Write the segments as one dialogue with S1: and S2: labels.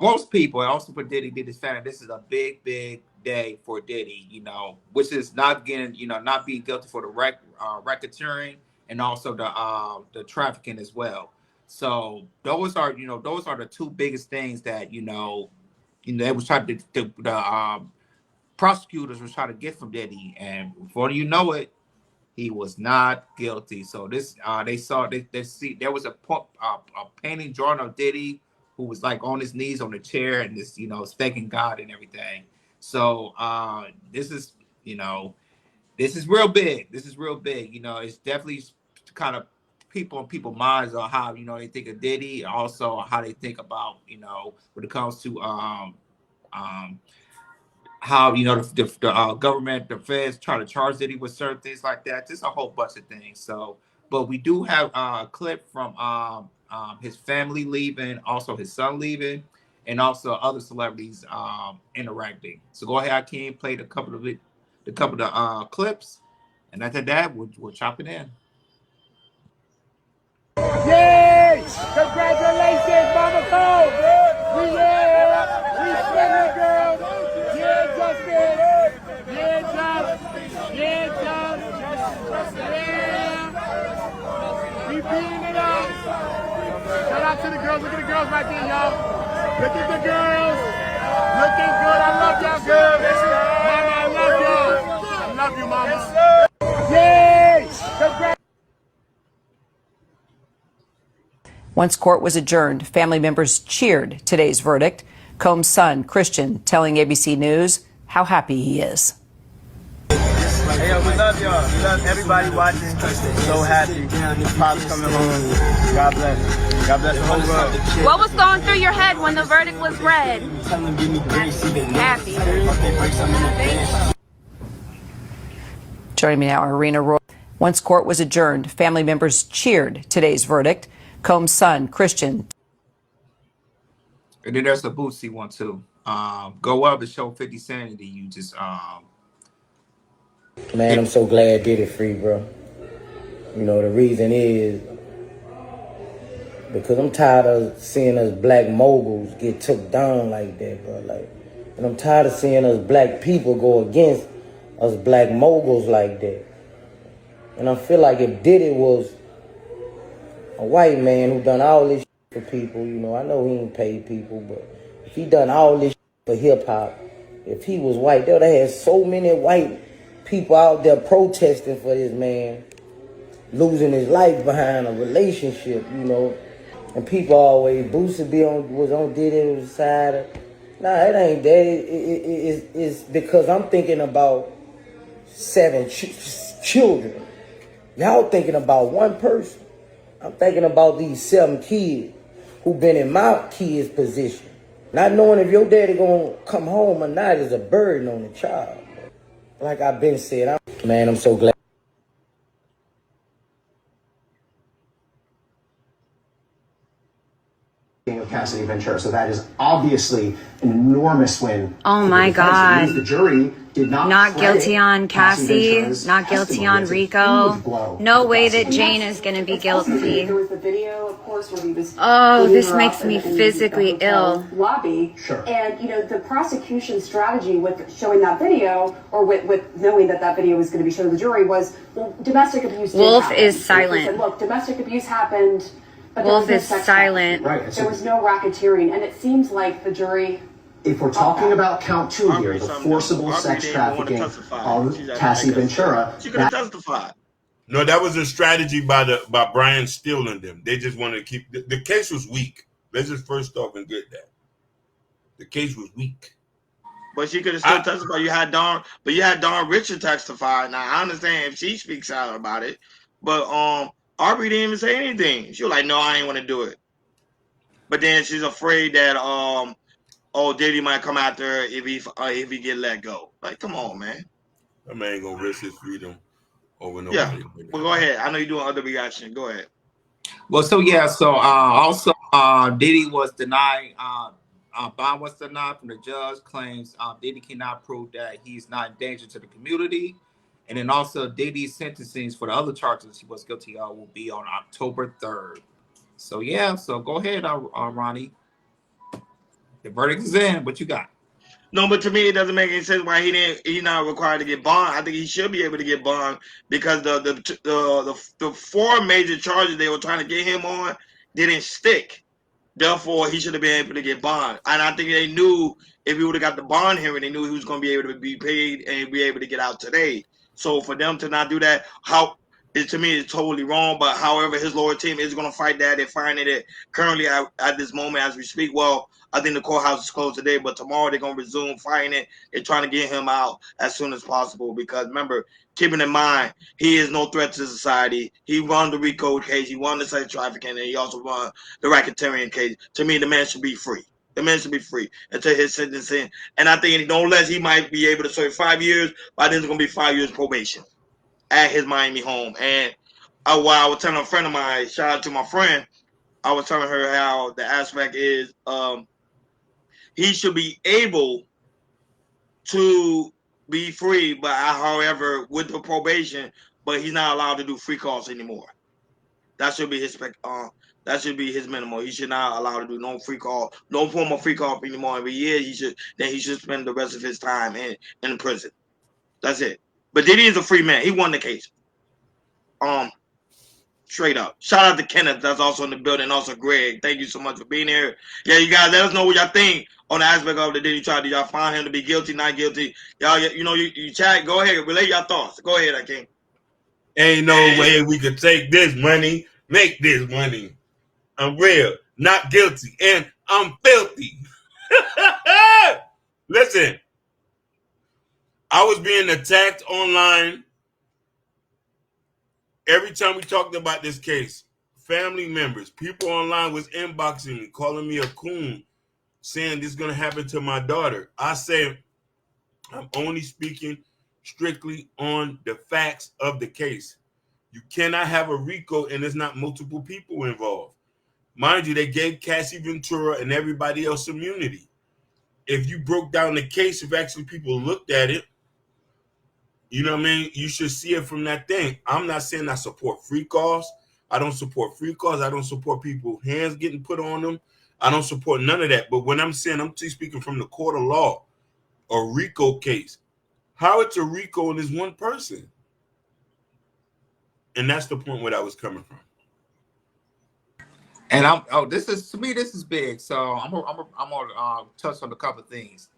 S1: most people, and also for Diddy, Diddy's family, this is a big, big day for Diddy, which is not getting, not being guilty for the racketeering and also the trafficking as well. So those are the two biggest things that, they was trying the prosecutors was trying to get from Diddy. And before you know it, he was not guilty. So this, they saw they see there was a painting drawing of Diddy who was like on his knees on the chair and this, thanking God and everything. So this is, this is real big. This is real big. It's definitely kind of people's minds on how they think of Diddy, also how they think about when it comes to um how the government, the feds try to charge Diddy with certain things like that. Just a whole bunch of things. So, but we do have a clip from his family leaving, also his son leaving, and also other celebrities interacting. So go ahead, Akeem, play the couple of clips, and after that, we'll chop it in.
S2: Yay! Congratulations, Mama Cole! We spinning, girl! Yeah, Justin! Yeah, we beating it up! Shout out to the girls. Look at the girls right there, y'all. Look at the girls. Looking good. I love y'all, girls. Mama, I love y'all. I love you, Mama. Yay! Congrats!
S3: Once court was adjourned, family members cheered today's verdict. Combs' son, Christian, telling ABC News how happy he is.
S4: Hey, yo, we love y'all. We love everybody watching. So happy. Pop's coming home. God bless. God bless the whole world.
S5: What was going through your head when the verdict was read? Happy.
S3: Joining me now, Irina Roy. Once court was adjourned, family members cheered today's verdict. Combs' son, Christian.
S1: And then there's the Bootsy one too. Go up and show 50 Sanity. You just
S6: Man, I'm so glad Diddy free, bro. The reason is because I'm tired of seeing us black moguls get took down like that, bro. And I'm tired of seeing us black people go against us black moguls like that. And I feel like if Diddy was a white man who done all this for people, I know he ain't paid people, but if he done all this for hip-hop, if he was white, they would have had so many white people out there protesting for this man losing his life behind a relationship, And people always, Boosie was on Diddy's side. Nah, it ain't that. It's because I'm thinking about 7 children. Y'all thinking about one person. I'm thinking about these 7 kids who been in my kid's position. Not knowing if your daddy gonna come home or not is a burden on the child. Like I've been said, I'm so glad.
S7: Of Cassidy Ventura, so that is obviously an enormous win.
S5: Oh my God!
S7: The jury did
S5: not guilty on Cassie, not guilty on Rico. No way that Jane is going to be guilty.
S8: There was the video, of course, where he was.
S5: Oh, this makes me physically ill.
S8: Lobby.
S7: Sure.
S8: And the prosecution strategy with showing that video, or with knowing that video was going to be shown to the jury, was domestic abuse.
S5: Wolf is silent.
S8: Said, look, domestic abuse happened. But
S5: Wolf is silent.
S7: Right.
S8: There was no racketeering, and it seems like the jury.
S7: If we're talking about count 2 here, the forcible sex trafficking of Cassie Ventura,
S9: she could have testified. No, that was a strategy by Brian Steele and them. They just wanted to keep the case was weak. Let's just first off and get that. The case was weak.
S4: But she could have still testified. You had Dawn Richard testify. Now I understand if she speaks out about it, but Aubrey didn't even say anything. She was like, "No, I ain't want to do it." But then she's afraid that Diddy might come after her if he get let go. Like, come on, man.
S9: That man ain't gonna risk his freedom over nobody.
S4: Yeah. Well, go ahead. I know you're doing other reaction. Go ahead.
S1: Well, also Diddy was denied. Bond was denied from the judge. Claims Diddy cannot prove that he's not in danger to the community. And then also Diddy's sentencing for the other charges he was guilty of will be on October 3rd. So go ahead, Ronnie. The verdict is in. What you got?
S4: No, but to me, it doesn't make any sense why he's not required to get bond. I think he should be able to get bond because the 4 major charges they were trying to get him on didn't stick. Therefore, he should have been able to get bond. And I think they knew if he would have got the bond hearing, they knew he was going to be able to be paid and be able to get out today. So for them to not do that, to me, it's totally wrong. But however, his lawyer team is going to fight that. They're finding it currently at this moment as we speak. Well, I think the courthouse is closed today, but tomorrow they're going to resume fighting it. They're trying to get him out as soon as possible because remember, keeping in mind, he is no threat to society. He won the RICO case. He won the sex trafficking, and he also won the racketeering case. To me, the man should be free. The man should be free until his sentencing. And I think no less he might be able to serve 5 years. By then, it's going to be 5 years probation at his Miami home. And while I was telling a friend of mine, shout out to my friend, I was telling her how the aspect is he should be able to be free, but however, with the probation, but he's not allowed to do free calls anymore. That should be his minimum. He should not allow to do no free call, no form of free call anymore. Every year he should spend the rest of his time in prison. That's it. But Diddy is a free man. He won the case. Straight up. Shout out to Kenneth, that's also in the building. Also Greg, thank you so much for being here. Yeah, you guys, let us know what y'all think on the aspect of the Diddy trial. Did y'all find him to be guilty, not guilty? Y'all, you chat. Go ahead, relay your thoughts. Go ahead, Akeem.
S9: Ain't no way we could take this money, make this money. I'm real, not guilty, and I'm filthy. Listen, I was being attacked online every time we talked about this case. Family members, people online was inboxing me, calling me a coon, saying this is going to happen to my daughter. I say I'm only speaking strictly on the facts of the case. You cannot have a RICO and there's not multiple people involved. Mind you, they gave Cassie Ventura and everybody else immunity. If you broke down the case, if actually people looked at it, you know what I mean? You should see it from that thing. I'm not saying I support free calls. I don't support free calls. I don't support people hands getting put on them. I don't support none of that. But when I'm saying, I'm speaking from the court of law, a RICO case. How it's a RICO and it's one person. And that's the point where I was coming from.
S1: And this is big. So I'm gonna touch on a couple of things.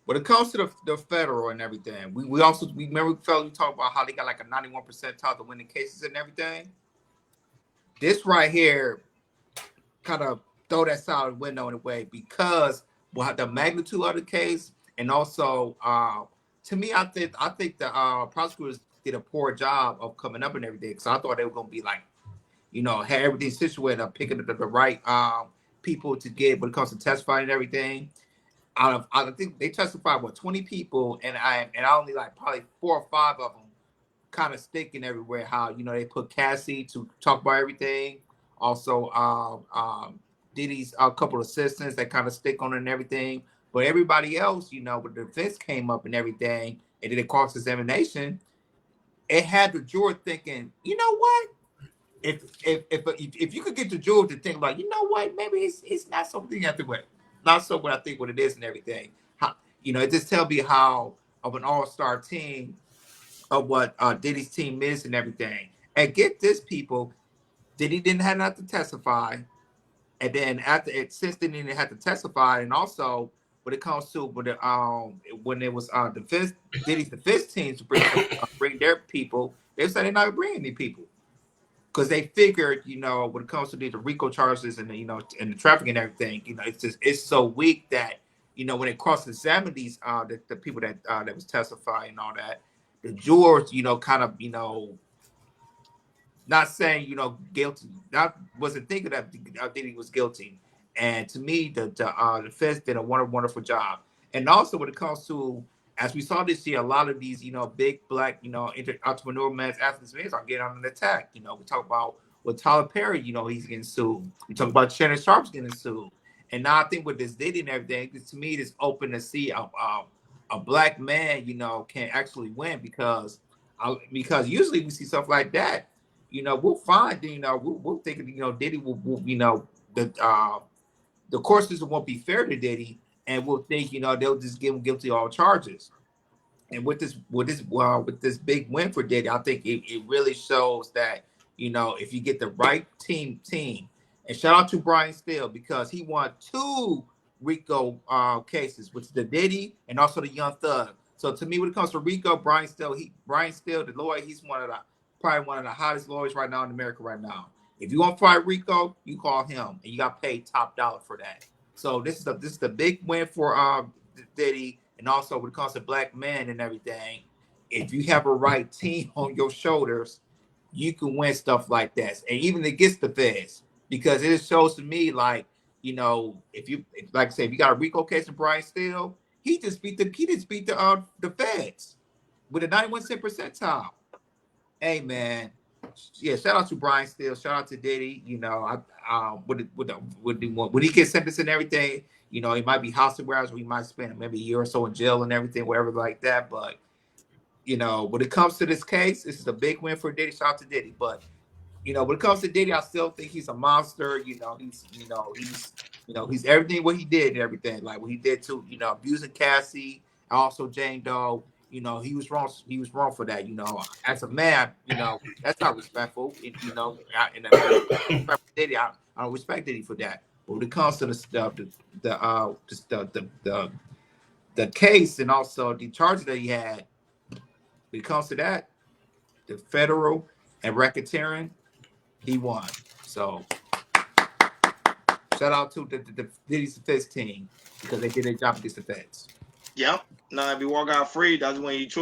S1: When it comes to the federal and everything, we remember we talked about how they got like a 91% chance of winning cases and everything. This right here kind of throw that solid window in a way because the magnitude of the case, and also to me, I think the prosecutors did a poor job of coming up and everything. Because I thought they were gonna be like, had everything situated up, picking the right people to get when it comes to testifying and everything. I think they testified 20 people, and I only like probably 4 or 5 of them kind of sticking everywhere. How they put Cassie to talk about everything. Also, Diddy's a couple of assistants that kind of stick on it and everything. But everybody else, when the defense came up and everything, and did a cross examination, it had the juror thinking, you know what? If you could get the juror to think like, you know what, maybe it's not something not so what I think what it is and everything. How, it just tells me how of an all-star team of what Diddy's team is and everything. And get this, people, Diddy didn't have not to testify, and then since they didn't have to testify, and also when it comes to when it was Diddy's defense teams to bring their people, they said they're not bringing any people. Because they figured, when it comes to the RICO charges and and the trafficking and everything, it's so weak that when it cross-examined these the people that was testifying and all that, the jurors kind of not saying guilty, wasn't thinking that Diddy was guilty, and to me the defense did a wonderful job, and also when it comes to. As we saw this year, a lot of these, big black, entrepreneur men, athletes are getting on an attack. We talk about with Tyler Perry, he's getting sued. We talk about Shannon Sharp's getting sued. And now I think with this Diddy and everything, to me, it's open to see a black man, can actually win because usually we see stuff like that. We'll find, we'll think, Diddy will the court system won't be fair to Diddy. and will think they'll just give him guilty of all charges. And with this big win for Diddy, I think it really shows that if you get the right team, and shout out to Brian Steele because he won 2 RICO cases, which is the Diddy and also the Young Thug. So to me, when it comes to RICO, Brian Steele, the lawyer, he's probably one of the hottest lawyers right now in America right now. If you want to fight RICO, you call him, and you got paid top dollar for that. So this is the big win for Diddy. And also when it comes to black men and everything, if you have a right team on your shoulders, you can win stuff like that. And even against the feds, because it shows to me like, if you got a RICO case of Brian Steele, he just beat the feds with a 91 cent percentile. Hey man, yeah, shout out to Brian Steele, shout out to Diddy. When he gets sentenced and everything, he might be house arrest, or he might spend maybe a year or so in jail and everything, whatever like that. But when it comes to this case, this is a big win for Diddy. Shout out to Diddy. But when it comes to Diddy, I still think he's a monster. He's everything what he did and everything. Like what he did to abusing Cassie, also Jane Doe. He was wrong. He was wrong for that. As a man, that's not respectful. Diddy, I don't respect Diddy for that. But when it comes to the case and also the charges that he had, when it comes to that, the federal and racketeering, he won. So shout out to the Diddy's defense team because they did their job against the feds.
S4: Yep. Now if you walk out free, that's when you choose.